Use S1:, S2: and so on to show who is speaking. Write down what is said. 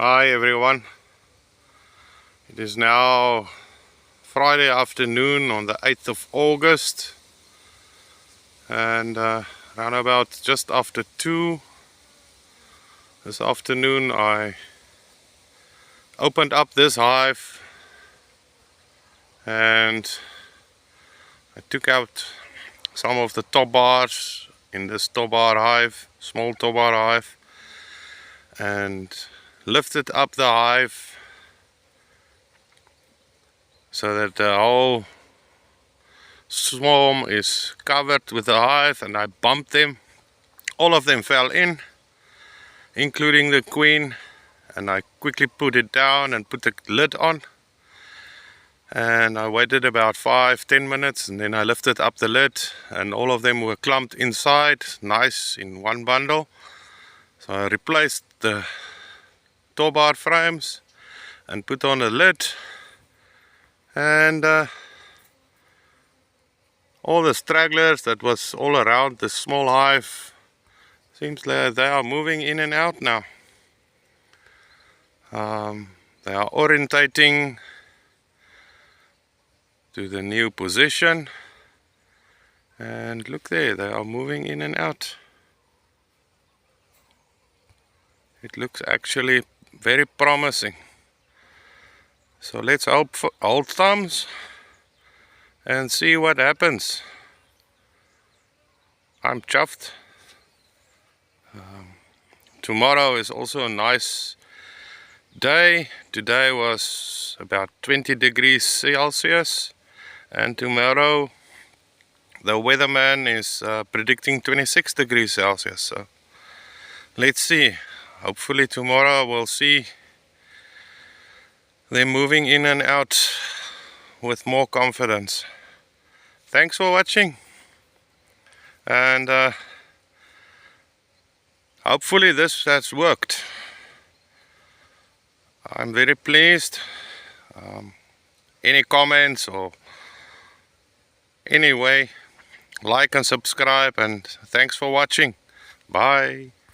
S1: Hi everyone, it is now Friday afternoon on the 8th of August and around about just after 2 this afternoon I opened up this hive and I took out some of the top bars in this Topbar hive, small Topbar hive, and lifted up the hive so that the whole swarm is covered with the hive, and I bumped them. All of them fell in, including the queen, and I quickly put it down and put the lid on, and I waited about 5-10 minutes, and then I lifted up the lid and all of them were clumped inside, nice in one bundle. So I replaced the Topbar frames and put on a lid, and all the stragglers that was all around the small hive, seems like they are moving in and out now. They are orientating to the new position, and look there, they are moving in and out. It looks actually very promising. So let's hope for hold thumbs and see what happens. I'm chuffed. Tomorrow is also a nice day. Today was about 20 degrees Celsius, and tomorrow the weatherman is predicting 26 degrees Celsius. So let's see. Hopefully tomorrow we'll see them moving in and out with more confidence. Thanks for watching, and hopefully this has worked. I'm very pleased. Any comments or anyway, like and subscribe, and thanks for watching. Bye.